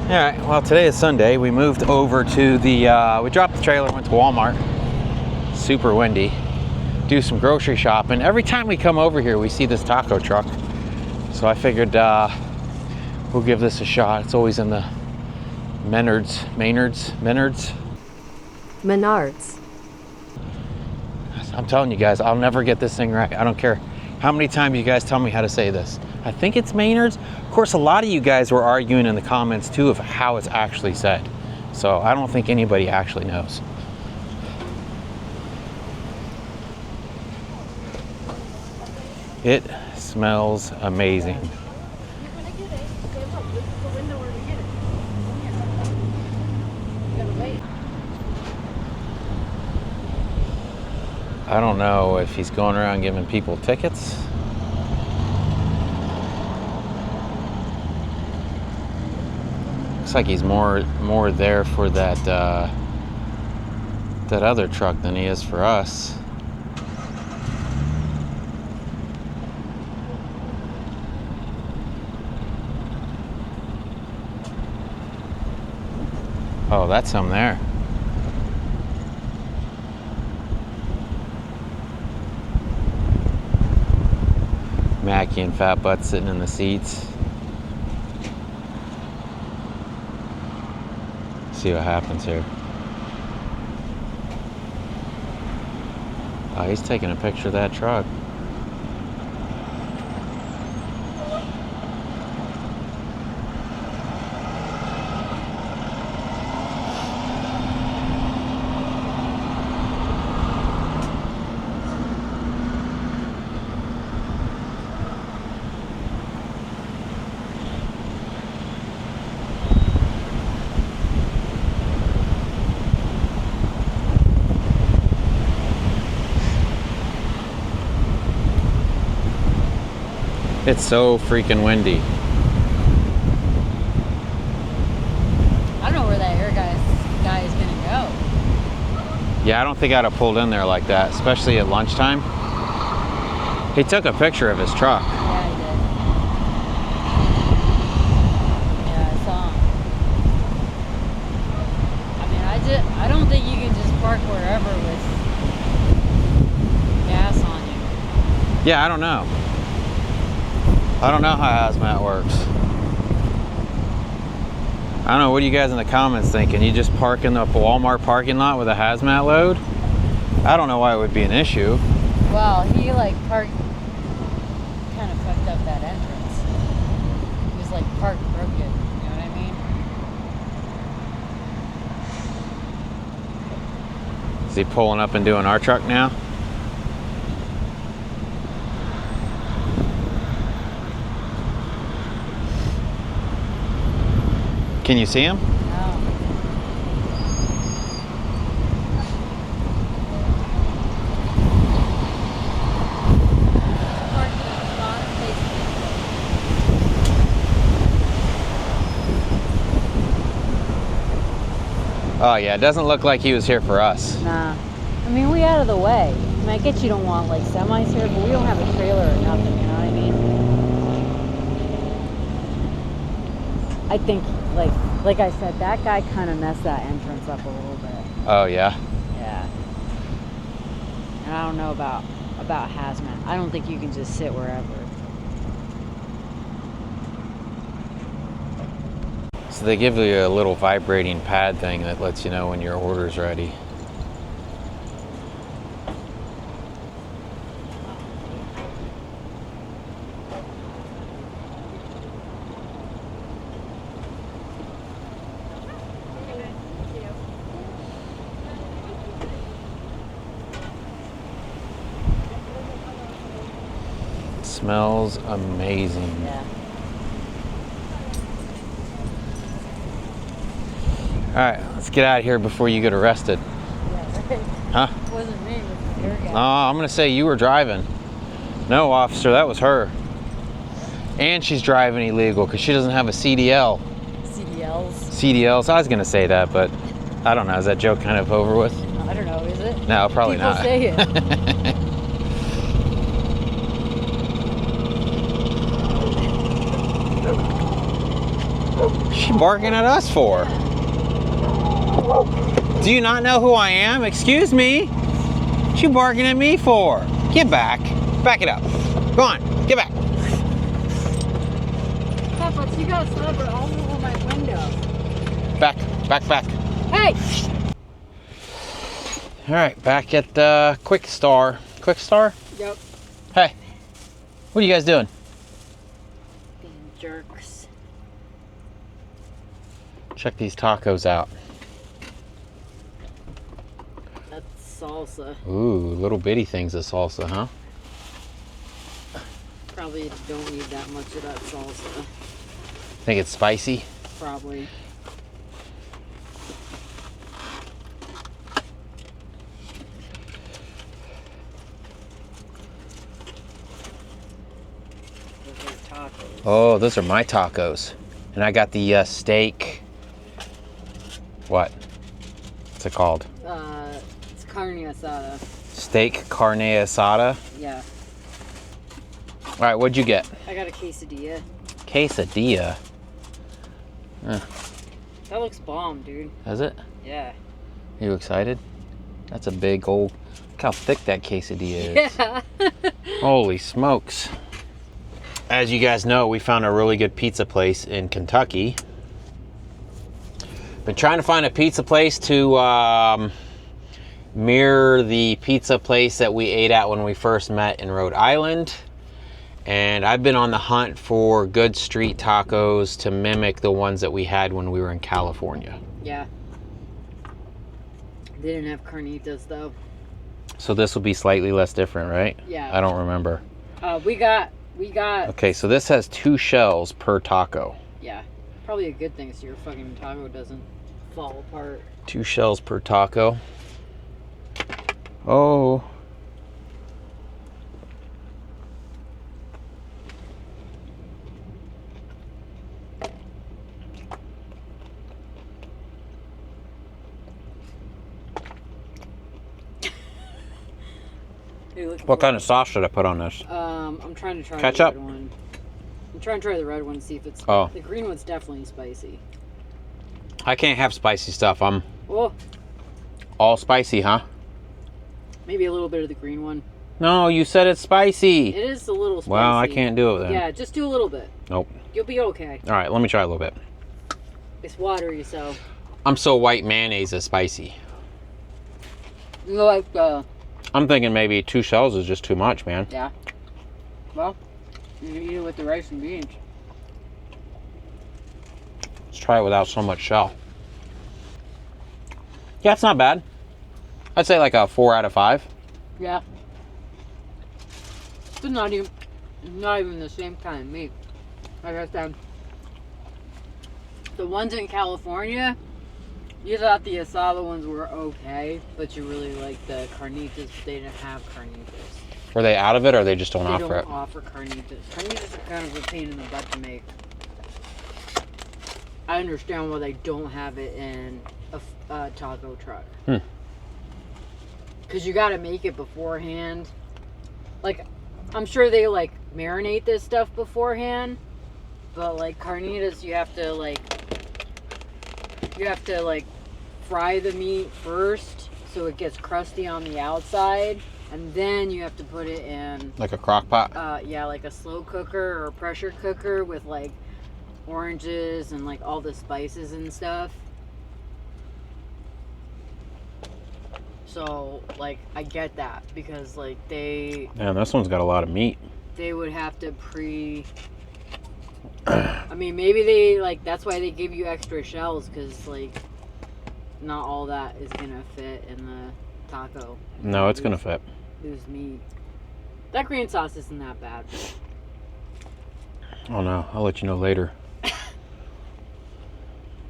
All right, well, today is Sunday. We moved over to the, we dropped the trailer, went to Walmart. Super windy. Do some grocery shopping. Every time we come over here, we see this taco truck. So I figured we'll give this a shot. It's always in the Menards. I'm telling you guys, I'll never get this thing right. I don't care how many times you guys tell me how to say this. I think it's Maynard's. Of course, a lot of you guys were arguing in the comments too of how it's actually said. So I don't think anybody actually knows. It smells amazing. I don't know if he's going around giving people tickets. Looks like he's more there for that that other truck than he is for us. Oh, that's him there. Mackie and Fat Butt sitting in the seats. See what happens here. Oh, he's taking a picture of that truck. It's so freaking windy. I don't know where that air guy is gonna go. Yeah, I don't think I'd have pulled in there like that, especially at lunchtime. He took a picture of his truck. Yeah, he did. Yeah, I saw him. I don't think you can just park wherever with gas on you. Yeah, I don't know. I don't know how hazmat works. I don't know, what do you guys in the comments think? Can you just park in the Walmart parking lot with a hazmat load? I don't know why it would be an issue. Well, he like parked, kind of fucked up that entrance. He was like parked crooked, you know what I mean? Is he pulling up and doing our truck now? Can you see him? No. Oh yeah, it doesn't look like he was here for us. Nah. I mean, we out of the way. I mean, I get you don't want like semis here, but we don't have a trailer or nothing, you know what I mean? I think, like I said, that guy kind of messed that entrance up a little bit. Oh yeah? Yeah. And I don't know about hazmat. I don't think you can just sit wherever. So they give you a little vibrating pad thing that lets you know when your order's ready. Smells amazing. Yeah. All right, let's get out of here before you get arrested. Yeah, right. Huh? It wasn't me, it was the air guy. Oh, I'm gonna say you were driving. No, officer, that was her. And she's driving illegal because she doesn't have a CDL. CDLs? CDLs, I was gonna say that, but I don't know, is that joke kind of over with? I don't know, is it? No, probably People not. say it. she barking at us for? Do you not know who I am? Excuse me. What you barking at me for? Get back. Back it up. Go on. Get back. Papa, you got slobber all over my window. Back. Back. Hey! All right, back at Quick Star. Quick Star? Yep. Hey, what are you guys doing? Being jerks. Check these tacos out. That's salsa. Ooh, little bitty things of salsa, huh? Probably don't need that much of that salsa. Think it's spicy? Probably. Oh, those are my tacos. And I got the steak. What? What's it called? It's carne asada. Steak carne asada. Yeah. All right, what'd you get? I got a quesadilla. Quesadilla. That looks bomb, dude. Is it? Yeah. You excited? That's a big old. Look how thick that quesadilla is. Yeah. Holy smokes. As you guys know, we found a really good pizza place in Kentucky. Been trying to find a pizza place to mirror the pizza place that we ate at when we first met in Rhode Island. And I've been on the hunt for good street tacos to mimic the ones that we had when we were in California. Yeah. They didn't have carnitas though. So this will be slightly less different, right? Yeah. I don't remember. We got. Okay, so this has 2 shells per taco. Yeah. Probably a good thing so your fucking taco doesn't fall apart. 2 shells per taco. Oh. What kind of sauce should I put on this? I'm trying to try Ketchup? the red one. I'm trying to try the red one, see if it's... Oh. The green one's definitely spicy. I can't have spicy stuff. I'm Oh, all spicy, huh? maybe a little bit of the green one. No, you said it's spicy. It is a little spicy. Well, I can't do it then. Yeah, just do a little bit. Nope. You'll be okay. All right, let me try a little bit. It's watery, so... I'm so white mayonnaise is spicy. You like I'm thinking maybe 2 shells is just too much, man. Yeah. Well, you can eat it with the rice and beans. Let's try it without so much shell. Yeah, it's not bad. I'd say like a 4 out of 5. Yeah. It's not even the same kind of meat. Like I said, the ones in California, you thought the asada ones were okay, but you really liked the carnitas, but they didn't have carnitas. Were they out of it or they just don't They offer don't it? offer carnitas. Carnitas are kind of a pain in the butt to make. I understand why they don't have it in a taco truck. Because you got to make it beforehand. Like, I'm sure they, like, marinate this stuff beforehand. But, like, carnitas, you have to, like, fry the meat first so it gets crusty on the outside. And then you have to put it in... Like a crock pot? Yeah, like a slow cooker or a pressure cooker with, like, oranges and, like, all the spices and stuff. So, like, I get that because, like, Man, this one's got a lot of meat. they would have to I mean, maybe they, like, that's why they give you extra shells because, like, not all that is gonna fit in the taco. No, it's gonna fit. Lose meat. That green sauce isn't that bad. Oh no, I'll let you know later.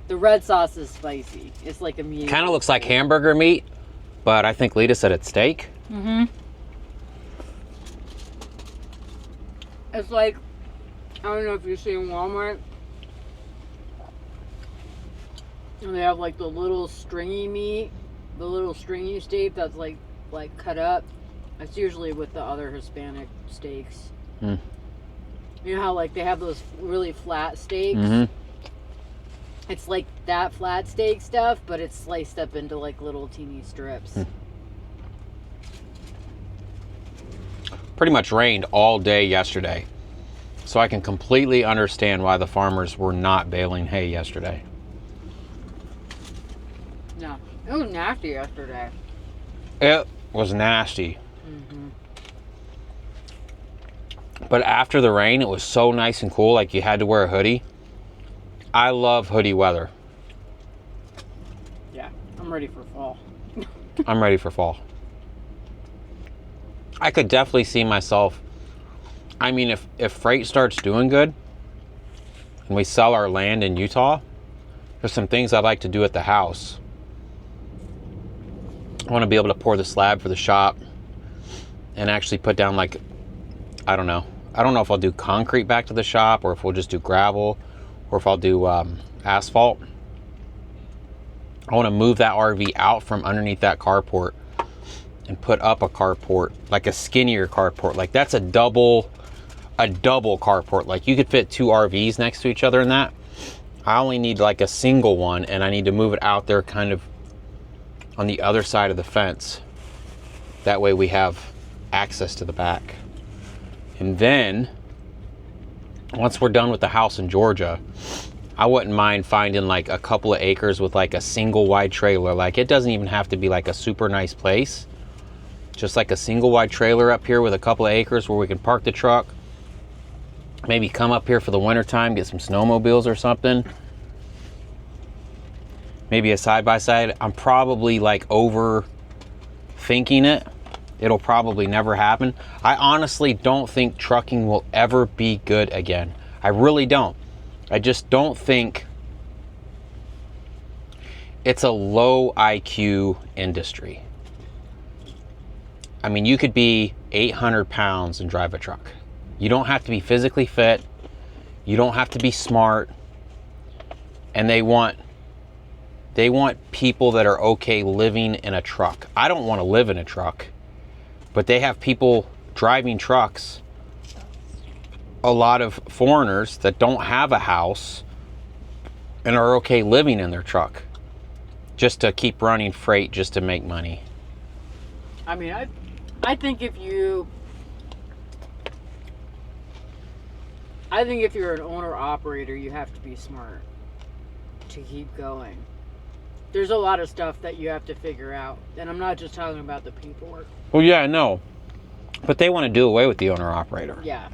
The red sauce is spicy. It's like a meat. Kind of looks like hamburger meat, but I think Lita said it's steak. Mm-hmm. It's like, I don't know if you see in Walmart, and they have like the little stringy meat, the little stringy steak that's like cut up. That's usually with the other Hispanic steaks. You know how like they have those really flat steaks? Mm-hmm. It's like that flat steak stuff, but it's sliced up into like little teeny strips. Pretty much rained all day yesterday. So I can completely understand why the farmers were not baling hay yesterday. No, it was nasty yesterday. It was nasty. But after the rain, it was so nice and cool, like you had to wear a hoodie. I love hoodie weather. Yeah, I'm ready for fall. I'm ready for fall. I could definitely see myself, I mean, if freight starts doing good and we sell our land in Utah, there's some things I'd like to do at the house. I want to be able to pour the slab for the shop and actually put down, like, I don't know if I'll do concrete back to the shop or if we'll just do gravel or if I'll do asphalt. I want to move that RV out from underneath that carport and put up a carport, like a skinnier carport. Like that's a double carport. Like you could fit 2 RVs next to each other in that. I only need like a single one, and I need to move it out there kind of on the other side of the fence. That way we have access to the back. And then once we're done with the house in Georgia, I wouldn't mind finding like a couple of acres with like a single wide trailer. Like it doesn't even have to be like a super nice place. Just like a single wide trailer up here with a couple of acres where we can park the truck. Maybe come up here for the winter time, get some snowmobiles or something. Maybe a side-by-side. I'm probably like overthinking it. It'll probably never happen. I honestly don't think trucking will ever be good again. I really don't. I just don't think it's a low IQ industry. I mean, you could be 800 pounds and drive a truck. You don't have to be physically fit. You don't have to be smart. And they want people that are okay living in a truck. I don't want to live in a truck, but they have people driving trucks, a lot of foreigners that don't have a house and are okay living in their truck just to keep running freight, just to make money. I mean, I think if you're an owner operator, you have to be smart to keep going. There's a lot of stuff that you have to figure out, and I'm not just talking about the paperwork. Well, yeah, I know, but they want to do away with the owner operator. Yeah.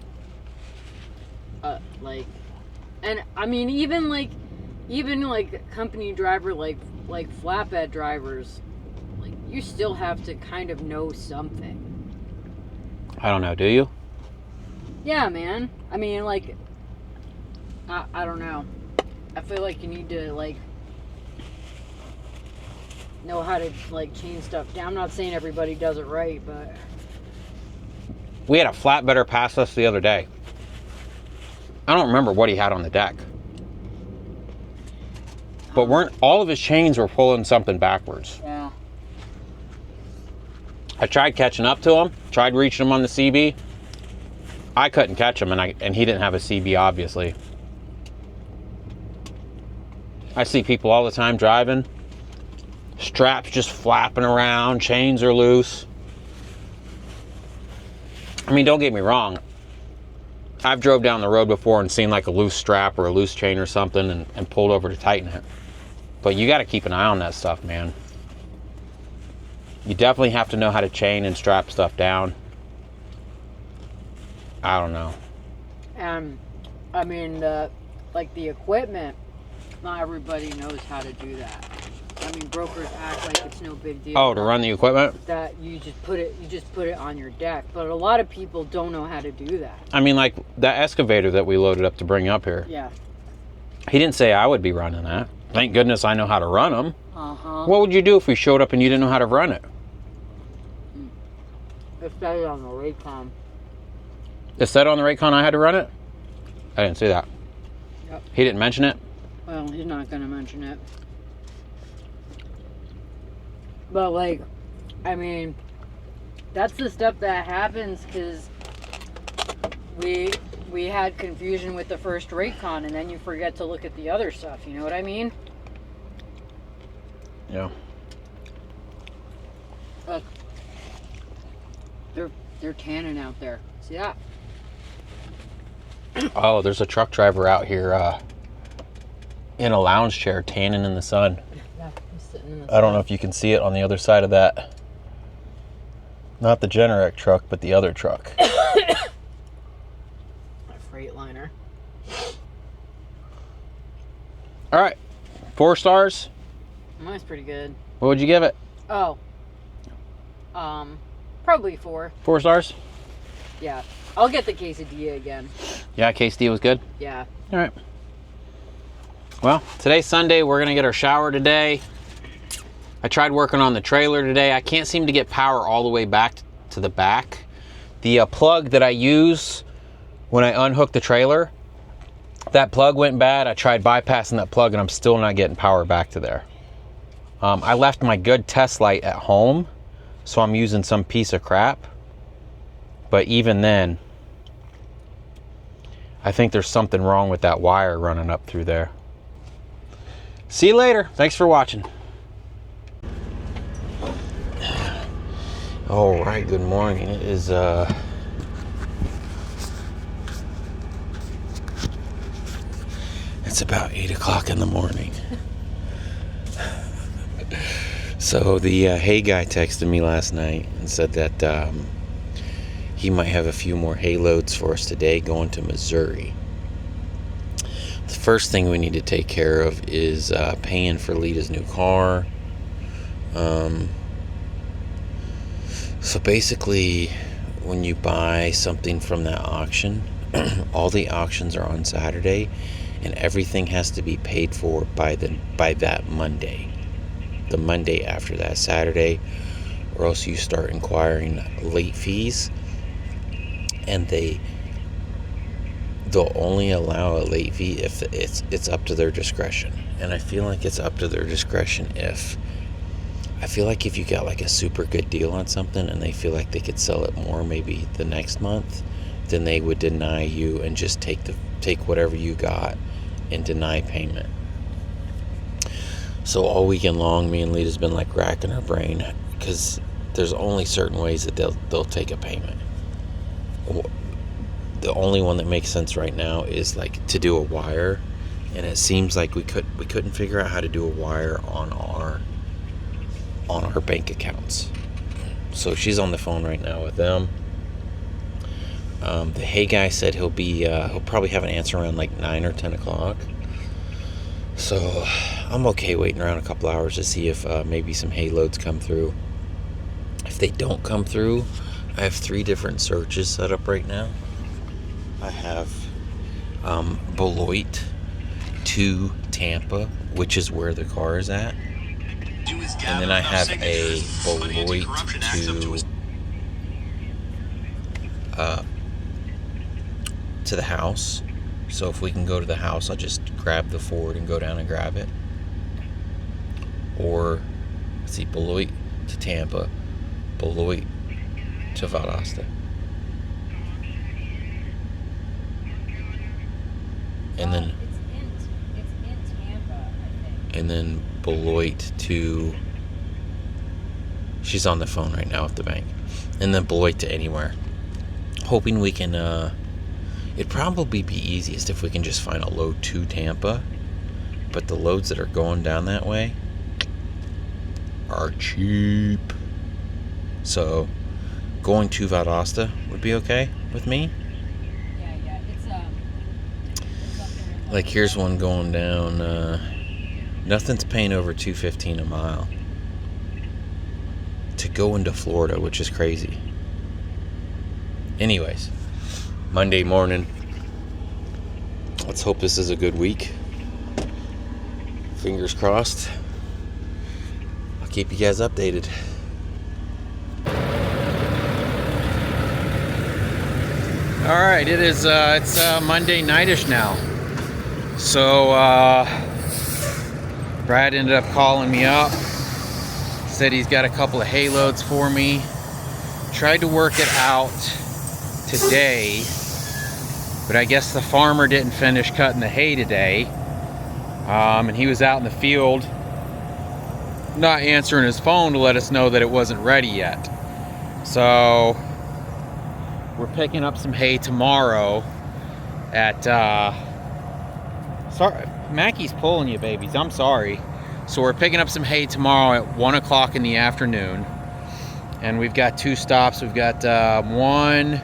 And I mean, even company driver, like flatbed drivers, like you still have to kind of know something. I don't know, do you? Yeah, man. I mean, like, I don't know. I feel like you need to, like, know how to, like, chain stuff down. I'm not saying everybody does it right, but... We had a flatbedder pass us the other day. I don't remember what he had on the deck. But all of his chains were pulling something backwards. Yeah. I tried catching up to him, tried reaching him on the CB. I couldn't catch him, and he didn't have a CB, obviously. I see people all the time driving, straps just flapping around, chains are loose. I mean, don't get me wrong. I've drove down the road before and seen like a loose strap or a loose chain or something and pulled over to tighten it. But you got to keep an eye on that stuff, man. You definitely have to know how to chain and strap stuff down. I don't know. I mean, the equipment, not everybody knows how to do that. I mean, brokers act like it's no big deal. Oh, to run the equipment? That you just put it on your deck. But a lot of people don't know how to do that. I mean, like that excavator that we loaded up to bring up here. Yeah. He didn't say I would be running that. Thank goodness I know how to run them. Uh-huh. What would you do if we showed up and you didn't know how to run it? It said on the Raycon. It said on the Raycon I had to run it? I didn't see that. Yep. He didn't mention it? Well, he's not going to mention it. But, like, I mean, that's the stuff that happens because we we had confusion with the first Raycon, and then you forget to look at the other stuff. You know what I mean? Yeah. Look, they're tanning out there. See that? Oh, there's a truck driver out here in a lounge chair tanning in the sun. Yeah, he's sitting in the I don't know if you can see it on the other side of that. Not the Generac truck, but the other truck. A Freightliner. All right, 4 stars. Mine's pretty good. What would you give it? Oh. Probably 4. 4 stars? Yeah. I'll get the quesadilla again. Yeah, quesadilla was good. Yeah. All right. Well, today's Sunday. We're gonna get our shower today. I tried working on the trailer today. I can't seem to get power all the way back to the back. The plug that I use when I unhook the trailer, that plug went bad. I tried bypassing that plug and I'm still not getting power back to there. I left my good test light at home, so I'm using some piece of crap. But even then, I think there's something wrong with that wire running up through there. See you later. Thanks for watching. All right, good morning. It is it's about 8 o'clock in the morning. So the hay guy texted me last night and said that he might have a few more hay loads for us today going to Missouri. The first thing we need to take care of is paying for Lita's new car. So basically, when you buy something from that auction, all the auctions are on Saturday, and everything has to be paid for by that Monday. The Monday after that Saturday, or else you start inquiring late fees, and they'll only allow a late fee if it's up to their discretion. And I feel like it's up to their discretion if you got like a super good deal on something and they feel like they could sell it more maybe the next month, then they would deny you and just take whatever you got and deny payment. So all weekend long, me and Lita's been like racking her brain because there's only certain ways that they'll take a payment. The only one that makes sense right now is like to do a wire, and it seems like we couldn't figure out how to do a wire on our bank accounts. So she's on the phone right now with them. The hay guy said he'll probably have an answer around like 9 or 10 o'clock. So I'm okay waiting around a couple hours to see if maybe some hay loads come through. If they don't come through, I have 3 different searches set up right now. I have Beloit to Tampa, which is where the car is at. And then I have a Beloit to the house. So if we can go to the house, I'll just grab the Ford and go down and grab it. Or, let's see, Beloit to Tampa, Beloit to Valdosta. And then it's in Tampa, I think. And then Beloit to, she's on the phone right now at the bank. And then Beloit to anywhere. Hoping we can, it'd probably be easiest if we can just find a load to Tampa. But the loads that are going down that way are cheap. So going to Valdosta would be okay with me. Yeah, it's Like here's one going down, nothing's paying over $2.15 a mile to go into Florida, which is crazy. Anyways, Monday morning. Let's hope this is a good week. Fingers crossed. I'll keep you guys updated. All right, it's Monday nightish now. So Brad ended up calling me up. Said he's got a couple of hay loads for me. Tried to work it out today But I guess the farmer didn't finish cutting the hay today. And he was out in the field not answering his phone to let us know that it wasn't ready yet. So we're picking up some hay tomorrow at sorry, Mackie's pulling you, babies. I'm sorry. So we're picking up some hay tomorrow at 1 o'clock in the afternoon. And we've got 2 stops. We've got one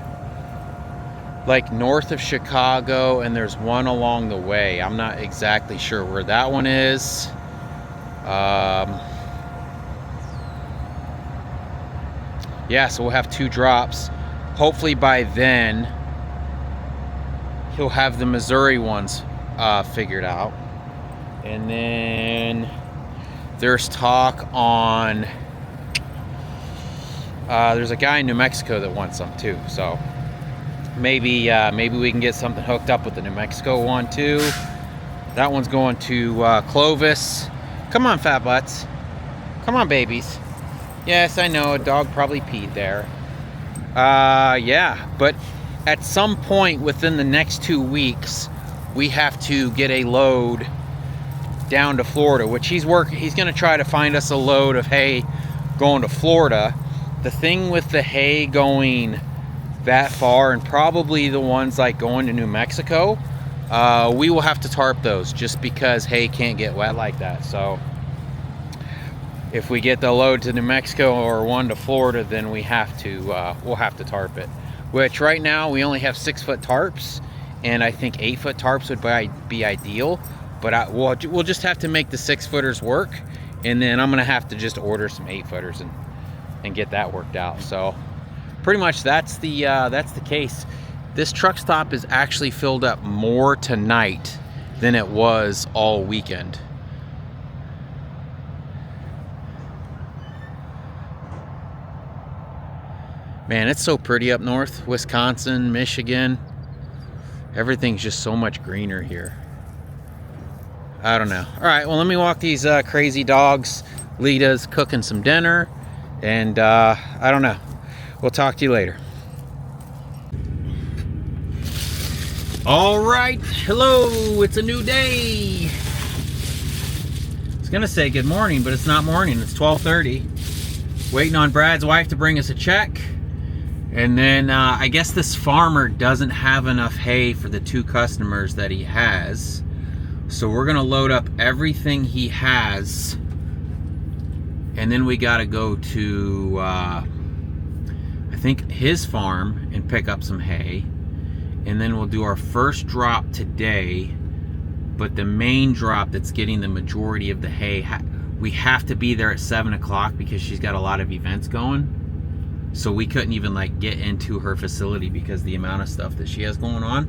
like north of Chicago, and there's one along the way. I'm not exactly sure where that one is. Yeah, so we'll have 2 drops. Hopefully by then he'll have the Missouri ones figured out. And then there's talk on there's a guy in New Mexico that wants some too, so maybe we can get something hooked up with the New Mexico one too. That one's going to Clovis. Come on, fat butts. Come on, babies. Yes, I know, a dog probably peed there. Yeah, but at some point within the next 2 weeks, we have to get a load down to Florida, which he's gonna try to find us a load of hay going to Florida. The thing with the hay going that far, and probably the ones like going to New Mexico, we will have to tarp those just because hay can't get wet like that. So if we get the load to New Mexico or one to Florida, then we have to we'll have to tarp it, which right now we only have 6-foot tarps, and I think 8-foot tarps would be ideal, but we'll just have to make the 6-footers work, and then I'm gonna have to just order some 8-footers and get that worked out. So pretty much that's the case. This truck stop is actually filled up more tonight than it was all weekend. Man, it's so pretty up north. Wisconsin, Michigan. Everything's just so much greener here. I don't know. All right, well, let me walk these crazy dogs. Lita's cooking some dinner. And I don't know. We'll talk to you later. All right. Hello. It's a new day. I was going to say good morning, but it's not morning. It's 12:30. Waiting on Brad's wife to bring us a check. And then I guess this farmer doesn't have enough hay for the 2 customers that he has. So we're gonna load up everything he has. And then we gotta go to, I think his farm and pick up some hay. And then we'll do our first drop today. But the main drop that's getting the majority of the hay, we have to be there at 7 o'clock because she's got a lot of events going. So we couldn't even like get into her facility because the amount of stuff that she has going on.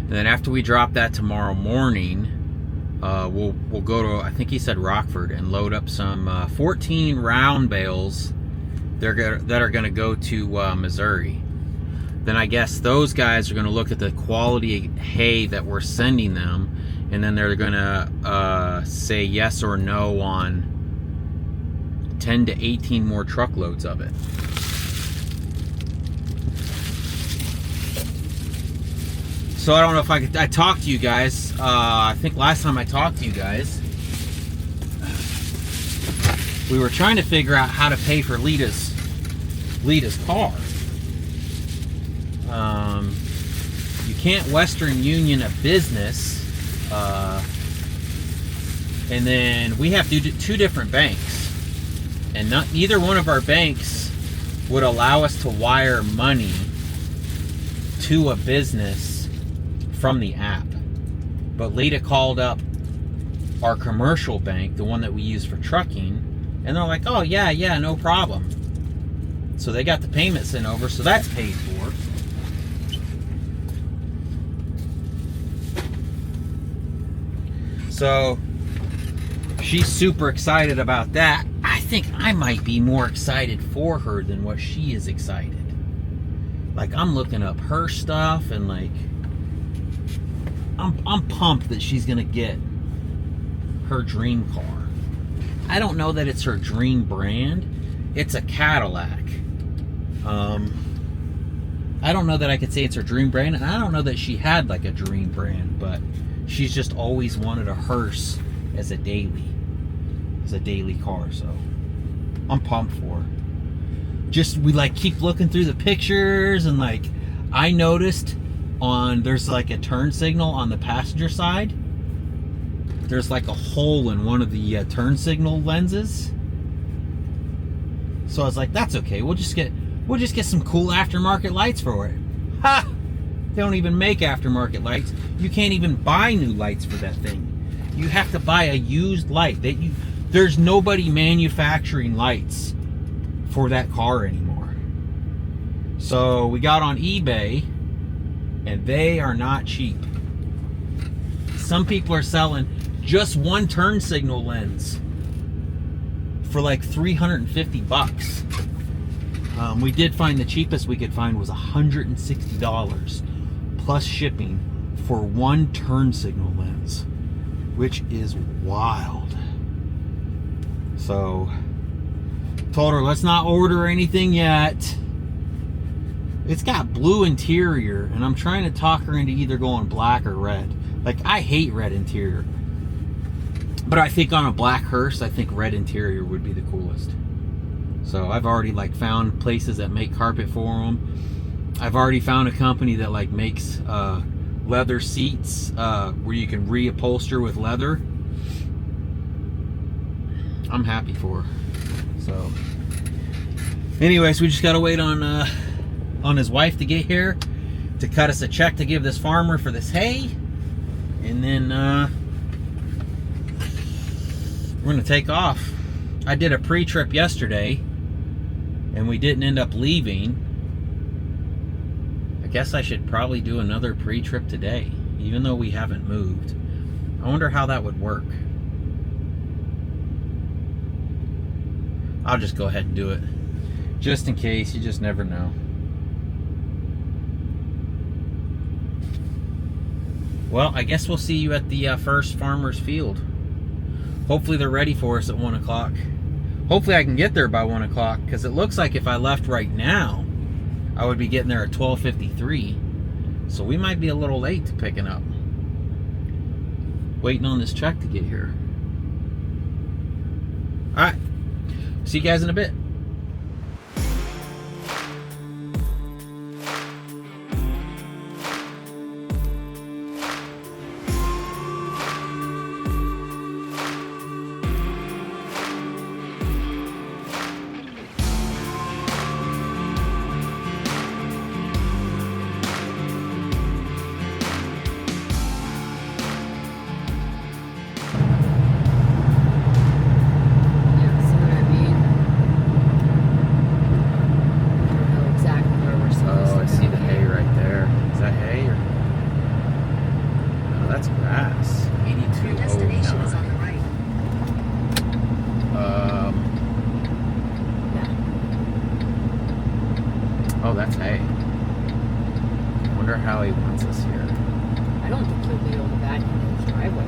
And then after we drop that tomorrow morning, we'll go to, I think he said Rockford, and load up some 14 round bales that are going to go to Missouri. Then I guess those guys are going to look at the quality hay that we're sending them, and then they're going to say yes or no on 10 to 18 more truckloads of it. So I don't know if I talked to you guys. I think last time I talked to you guys, we were trying to figure out how to pay for Lita's car. You can't Western Union a business, and then we have to do 2 different banks. And neither one of our banks would allow us to wire money to a business from the app. But Lita called up our commercial bank, the one that we use for trucking, and they're like, oh yeah, no problem. So they got the payment sent over, so that's paid for. So she's super excited about that. I think I might be more excited for her than what she is excited. Like, I'm looking up her stuff and like I'm pumped that she's gonna get her dream car. I don't know that it's her dream brand. It's a Cadillac. I don't know that I could say it's her dream brand, and I don't know that she had like a dream brand, but she's just always wanted a hearse as a daily car. So I'm pumped for her. Just, we like keep looking through the pictures, and like I noticed there's like a turn signal on the passenger side. There's like a hole in one of the turn signal lenses. So I was like, that's okay. We'll just get some cool aftermarket lights for it. Ha! They don't even make aftermarket lights. You can't even buy new lights for that thing. You have to buy a used light. There's nobody manufacturing lights for that car anymore. So we got on eBay, and they are not cheap. Some people are selling just one turn signal lens for like $350. We did find the cheapest we could find was $160 plus shipping for one turn signal lens, which is wild. So told her, let's not order anything yet. It's got blue interior, and I'm trying to talk her into either going black or red. Like, I hate red interior, but I think on a black hearse, I think red interior would be the coolest. So I've already like found places that make carpet for them. I've already found a company that like makes leather seats where you can reupholster with leather. I'm happy for her. So anyways, we just gotta wait on his wife to get here to cut us a check to give this farmer for this hay, and then we're gonna take off. I did a pre-trip yesterday, and we didn't end up leaving. I guess I should probably do another pre-trip today, even though we haven't moved. I wonder how that would work. I'll just go ahead and do it, just in case. You just never know. Well, I guess we'll see you at the first farmer's field. Hopefully they're ready for us at 1 o'clock. Hopefully I can get there by 1 o'clock, because it looks like if I left right now, I would be getting there at 12:53. So we might be a little late to picking up. Waiting on this check to get here. All right. See you guys in a bit. Oh, that's hay. Wonder how he wants us here. I don't think he'll be able to back into his driveway.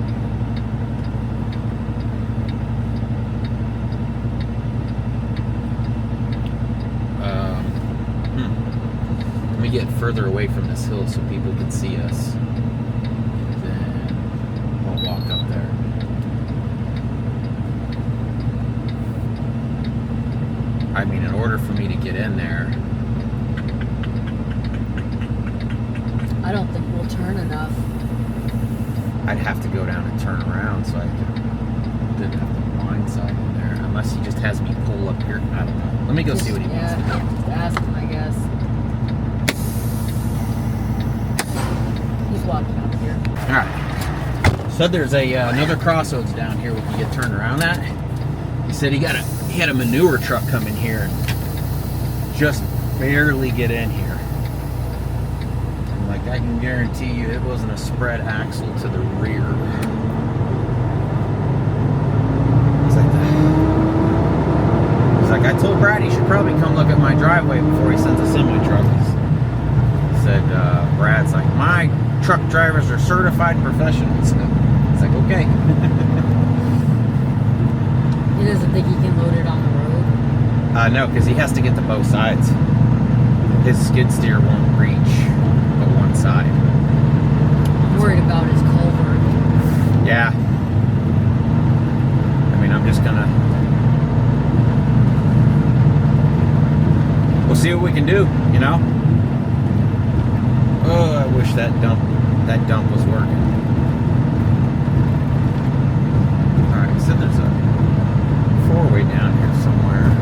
Let me get further away from this hill so people can see us. Then I'll walk up there. I mean, in order for me to get in there, I don't think we'll turn enough. I'd have to go down and turn around so I didn't have to blindside in there. Unless he just has me pull up here. I don't know. Let me go see what he wants to do. Just ask him, I guess. He's walking up here. Alright. So there's another crossroads down here we can get turned around at. He said he had a manure truck come in here and just barely get in here. Like, I can guarantee you it wasn't a spread axle to the rear. He's like, I told Brad he should probably come look at my driveway before he sends a semi-truck. He said, Brad's like, my truck drivers are certified professionals. It's like, okay. He doesn't think he can load it on the road? No, because he has to get to both sides. his skid steer won't reach but one side. I'm worried about his culvert. Yeah. I mean, I'm just gonna... We'll see what we can do, you know? Oh, I wish that dump was working. Alright, so there's a four-way down here somewhere.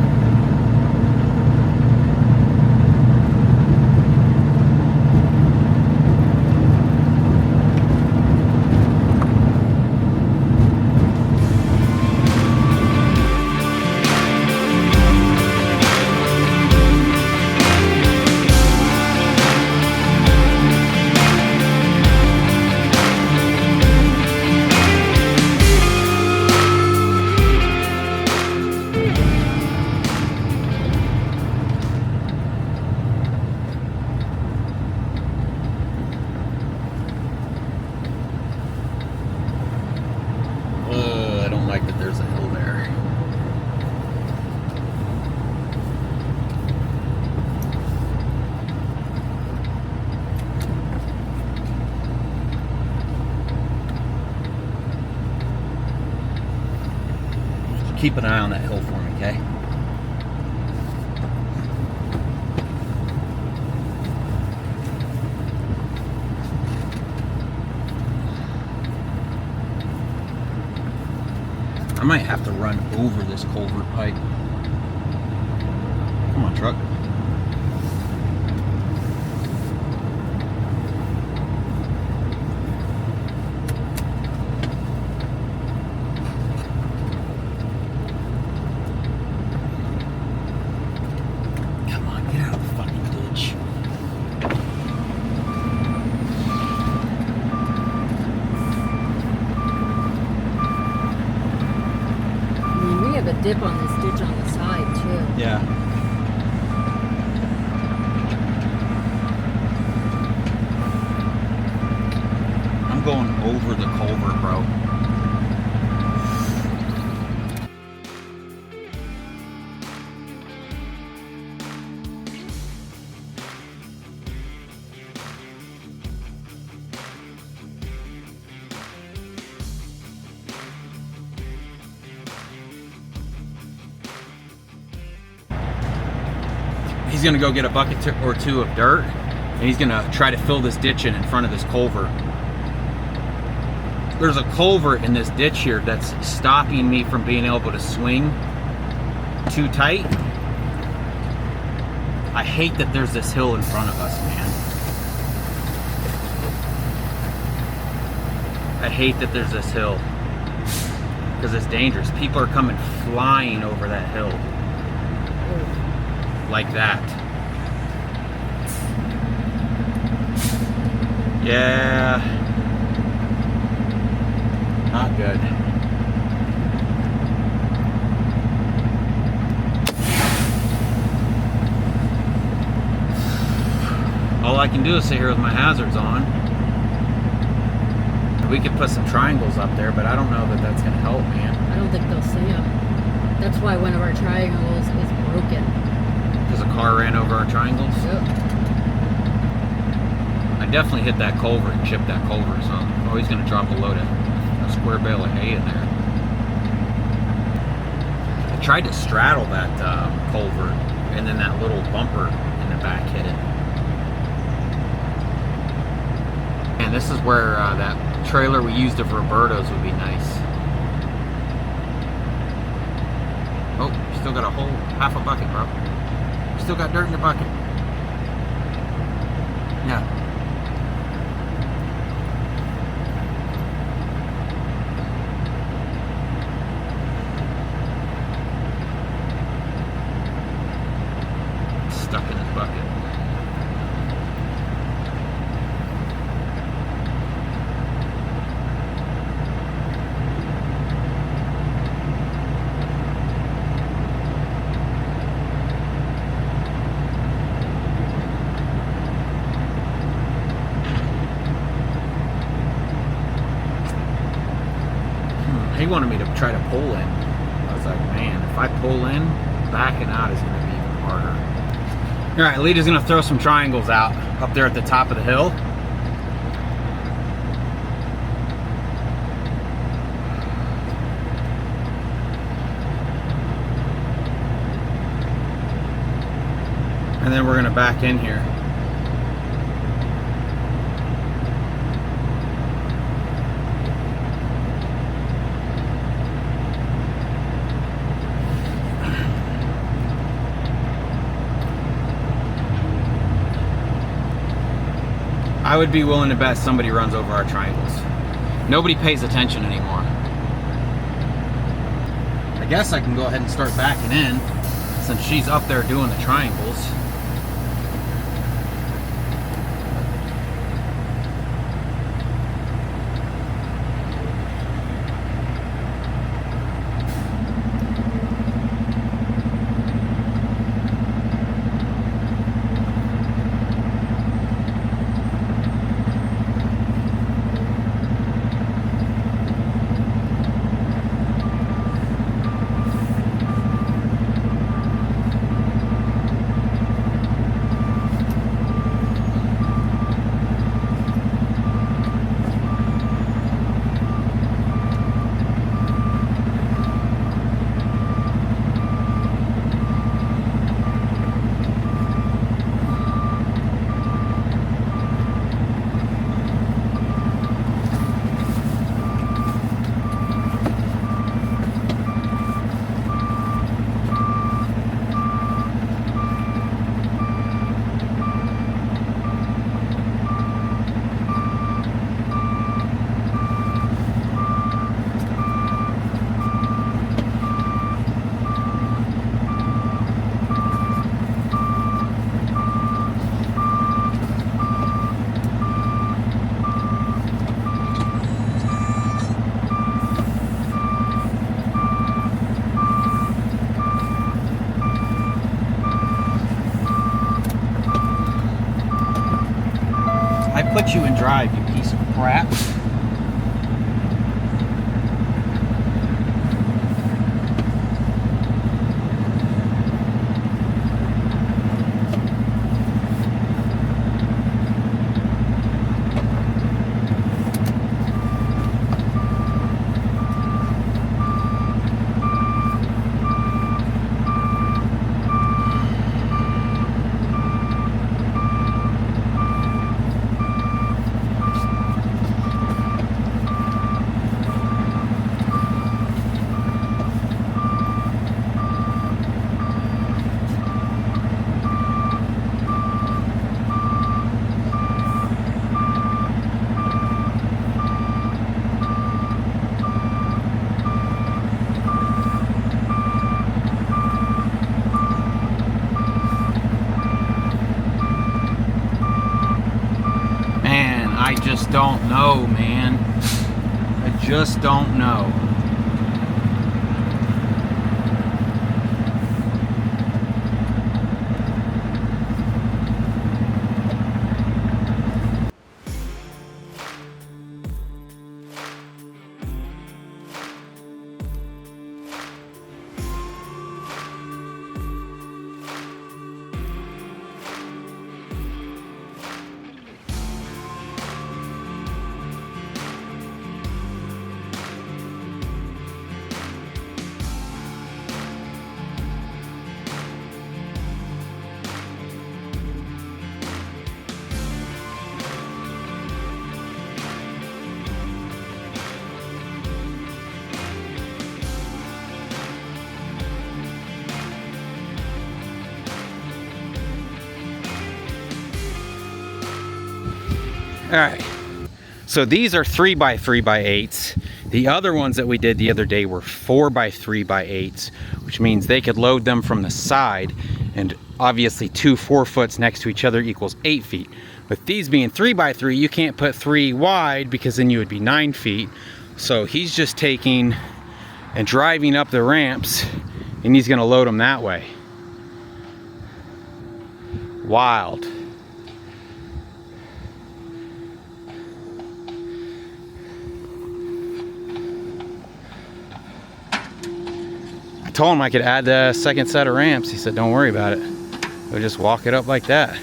I don't like that there's a hill there. Keep an eye on that hill for me, okay? I might have to run over this culvert pipe. Come on, truck. Come on, get out of the fucking ditch. We have a dip on this ditch on the side too. Yeah. I'm going over the culvert, bro. He's gonna go get a bucket or two of dirt, and he's gonna try to fill this ditch in front of this culvert. There's a culvert in this ditch here that's stopping me from being able to swing too tight. I hate that there's this hill in front of us, man. I hate that there's this hill because it's dangerous. People are coming flying over that hill. Like that. Yeah. Not good. All I can do is sit here with my hazards on. We could put some triangles up there, but I don't know that that's going to help, man. I don't think they'll see them. That's why one of our triangles is broken. Because a car ran over our triangles? Yep. I definitely hit that culvert and chipped that culvert, so I'm always going to drop a load of a square bale of hay in there. I tried to straddle that culvert, and then that little bumper in the back hit it. And this is where that trailer we used of Roberto's would be nice. Oh, you still got a whole half a bucket, bro. Still got dirt in the bucket. Yeah. Stuck in his bucket. He wanted me to try to pull in. I was like, man, if I pull in, backing out is going to be even harder. All right, Lita's gonna throw some triangles out up there at the top of the hill. And then we're gonna back in here. I would be willing to bet somebody runs over our triangles. Nobody pays attention anymore. I guess I can go ahead and start backing in since she's up there doing the triangles. Put you in drive, you piece of crap. I just don't know, man. I just don't know. All right, so these are 3x3x8s. The other ones that we did the other day were 4x3x8s, which means they could load them from the side, and obviously 2 4-foots next to each other equals 8 feet. With these being 3x3, you can't put 3 wide because then you would be 9 feet. So he's just taking and driving up the ramps, and he's gonna load them that way. Wild. I told him I could add the second set of ramps. He said, don't worry about it. We'll just walk it up like that.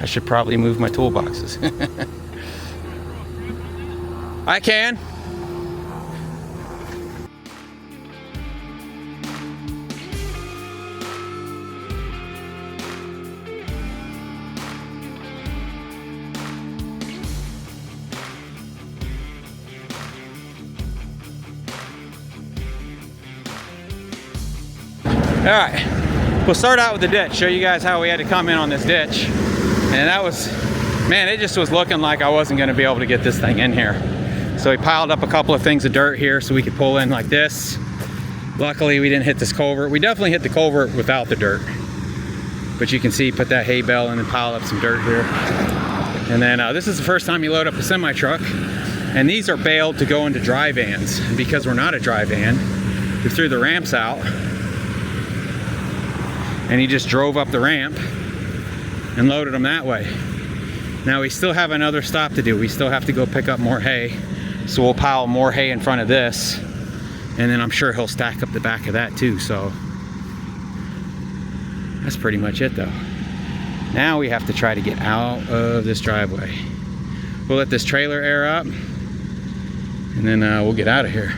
I should probably move my toolboxes. I can. All right, we'll start out with the ditch, show you guys how we had to come in on this ditch. And that was, man, it just was looking like I wasn't gonna be able to get this thing in here. So we piled up a couple of things of dirt here so we could pull in like this. Luckily we didn't hit this culvert. We definitely hit the culvert without the dirt. But you can see, put that hay bale and then piled up some dirt here. And then this is the first time you load up a semi truck. And these are baled to go into dry vans. And because we're not a dry van, we threw the ramps out. And he just drove up the ramp and loaded them that way. Now we still have another stop to do. We still have to go pick up more hay. So we'll pile more hay in front of this. And then I'm sure he'll stack up the back of that too. So that's pretty much it though. Now we have to try to get out of this driveway. We'll let this trailer air up and then we'll get out of here.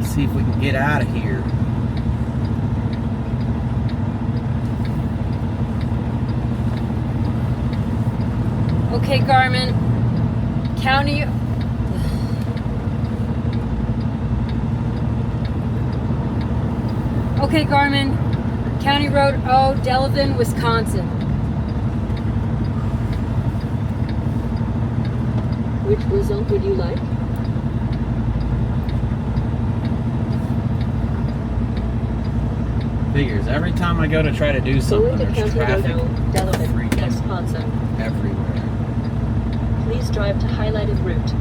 See if we can get out of here. Okay, Garmin. County. Okay, Garmin. County Road O, Delavan, Wisconsin. Which result would you like? Figures every time I go to try to do something, Going to there's County traffic Road O, Delavan, freaking Wisconsin. everywhere. Please drive to highlighted route.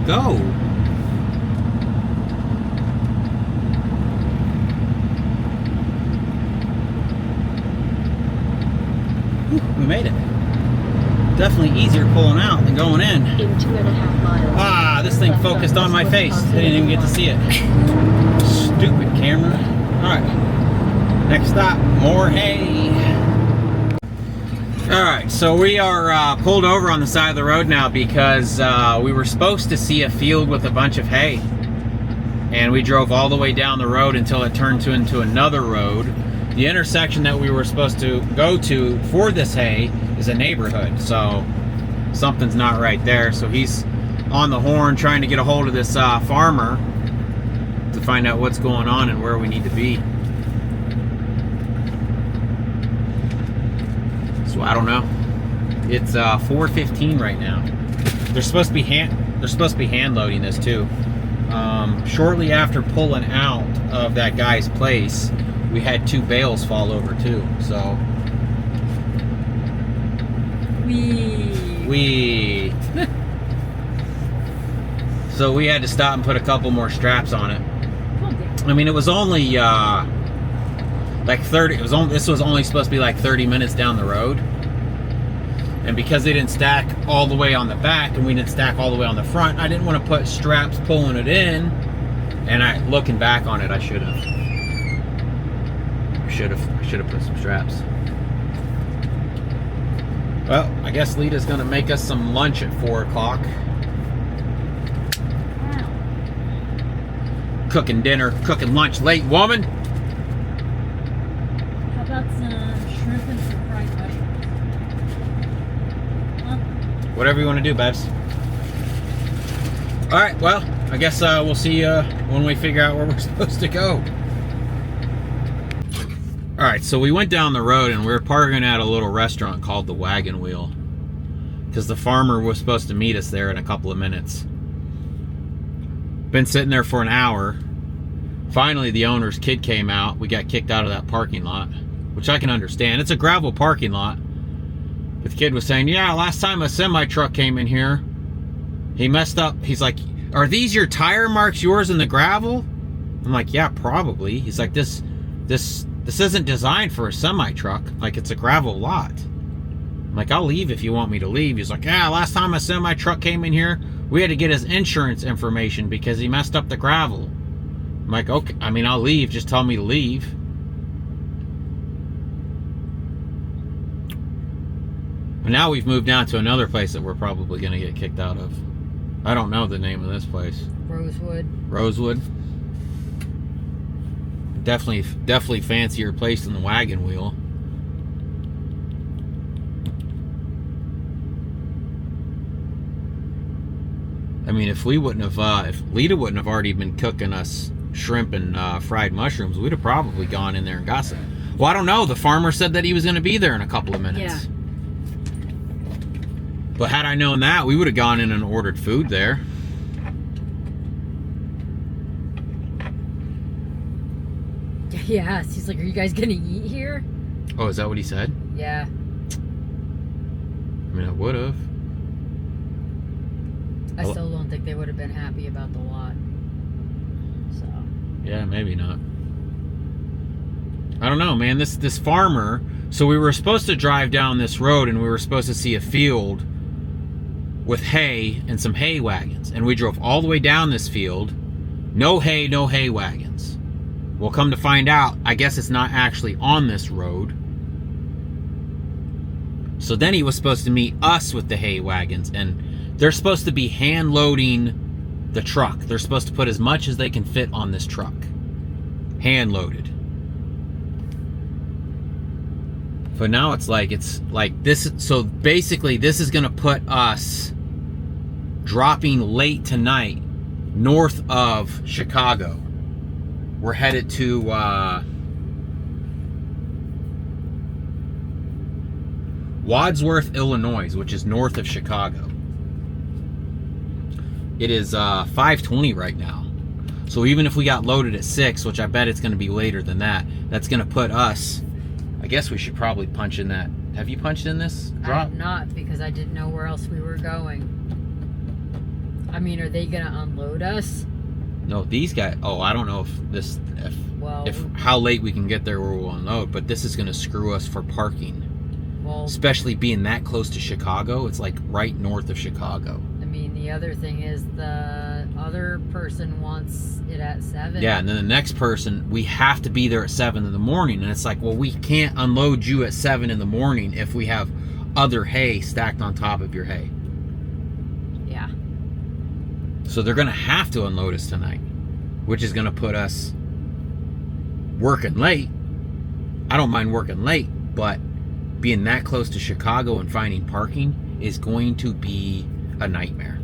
Go. We made it. Definitely easier pulling out than going in. In 2.5 miles. Ah, this thing focused on my face. I didn't even get to see it. Stupid camera. All right. Next stop, more hay. All right, so we are pulled over on the side of the road now because we were supposed to see a field with a bunch of hay. And we drove all the way down the road until it turned into another road. The intersection that we were supposed to go to for this hay is a neighborhood, so something's not right there. So he's on the horn trying to get a hold of this farmer to find out what's going on and where we need to be. So I don't know. It's 4:15 right now. They're supposed to be hand loading this too. Shortly after pulling out of that guy's place, we had 2 bales fall over too. So so we had to stop and put a couple more straps on it. I mean, it was only like 30. This was only supposed to be like 30 minutes down the road. And because they didn't stack all the way on the back and we didn't stack all the way on the front, I didn't want to put straps pulling it in. And looking back on it, I should have put some straps. Well, I guess Lita's gonna make us some lunch at 4 o'clock. Cooking dinner, cooking lunch late, woman. How about some shrimp and some fried mushrooms? Huh? Whatever you want to do, Babs. All right, well, I guess we'll see when we figure out where we're supposed to go. All right, so we went down the road and we were parking at a little restaurant called the Wagon Wheel because the farmer was supposed to meet us there in a couple of minutes. Been sitting there for an hour. Finally, the owner's kid came out. We got kicked out of that parking lot, which I can understand. It's a gravel parking lot. But the kid was saying, yeah, last time a semi-truck came in here, he messed up. He's like, are these your tire marks, yours in the gravel? I'm like, yeah, probably. He's like, this isn't designed for a semi-truck. Like, it's a gravel lot. I'm like, I'll leave if you want me to leave. He's like, yeah, last time a semi-truck came in here, we had to get his insurance information because he messed up the gravel. I'm like, okay, I mean, I'll leave. Just tell me to leave. But now we've moved down to another place that we're probably going to get kicked out of. I don't know the name of this place. Rosewood. Rosewood. Definitely fancier place than the Wagon Wheel. I mean, if we wouldn't have, if Lita wouldn't have already been cooking us shrimp and fried mushrooms, we'd have probably gone in there and got some. Well, I don't know. The farmer said that he was going to be there in a couple of minutes. Yeah. But had I known that, we would have gone in and ordered food there. Yes. He's like, are you guys gonna eat here? Oh, is that what he said? Yeah. I mean, I would have. I still don't think they would have been happy about the lot. So. Yeah, maybe not. I don't know, man. This farmer. So we were supposed to drive down this road, and we were supposed to see a field with hay and some hay wagons. And we drove all the way down this field. No hay, no hay wagons. Well, come to find out, I guess it's not actually on this road. So then he was supposed to meet us with the hay wagons, and they're supposed to be hand loading the truck. They're supposed to put as much as they can fit on this truck. Hand loaded. But now it's like this. So basically this is going to put us dropping late tonight north of Chicago. We're headed to Wadsworth, Illinois, which is north of Chicago. It is 5:20 right now. So even if we got loaded at 6, which I bet it's going to be later than that, that's going to put us, I guess we should probably punch in that. Have you punched in this drop? I'm not, because I didn't know where else we were going. I mean, are they going to unload us? No, these guys, oh, I don't know if how late we can get there where we'll unload, but this is going to screw us for parking. Well, especially being that close to Chicago. It's like right north of Chicago. I mean, the other thing is the other person wants it at 7. Yeah, and then the next person, we have to be there at 7 in the morning. And it's like, well, we can't unload you at 7 in the morning if we have other hay stacked on top of your hay. Yeah. So they're going to have to unload us tonight, which is going to put us working late. I don't mind working late, but being that close to Chicago and finding parking is going to be a nightmare.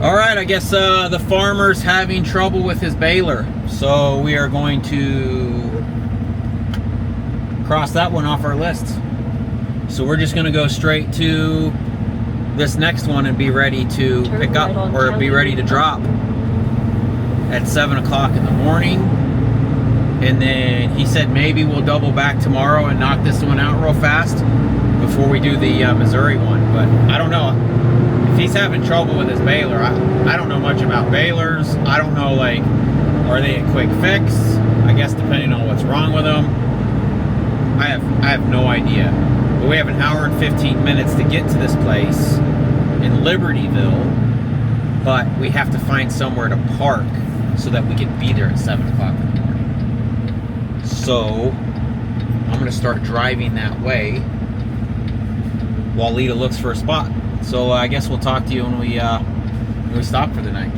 All right, I guess the farmer's having trouble with his baler, so we are going to cross that one off our list. So we're just going to go straight to this next one and be ready to pick up, or be ready to drop at 7 o'clock in the morning. And then he said maybe we'll double back tomorrow and knock this one out real fast before we do the Missouri one. But I don't know if he's having trouble with his baler. I don't know much about balers. I don't know, like, are they a quick fix? I guess depending on what's wrong with them. I have no idea. But we have an hour and 15 minutes to get to this place in Libertyville. but we have to find somewhere to park so that we can be there at 7 o'clock in the morning. So I'm gonna start driving that way while Lita looks for a spot. So I guess we'll talk to you when we stop for the night.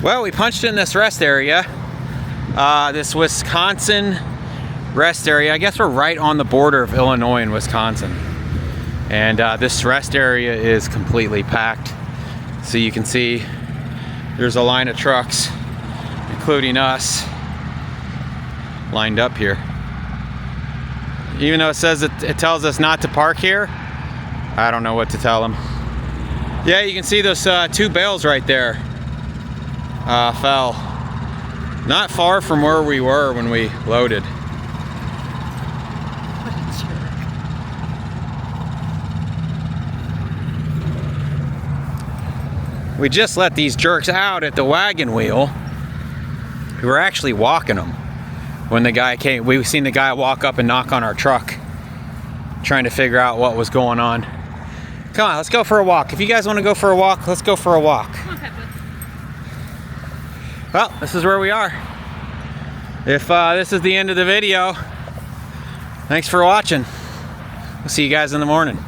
Well, we punched in this rest area, this Wisconsin rest area. I guess we're right on the border of Illinois and Wisconsin. And this rest area is completely packed. So you can see there's a line of trucks, including us, lined up here. Even though it says it tells us not to park here, I don't know what to tell them. Yeah, you can see those 2 bales right there. Fell not far from where we were when we loaded. We just let these jerks out at the wagon wheel. We were actually walking them when the guy came. We seen the guy walk up and knock on our truck, trying to figure out what was going on. Come on, let's go for a walk. If you guys want to go for a walk, let's go for a walk. Okay. Well, this is where we are. If this is the end of the video, thanks for watching. We'll see you guys in the morning.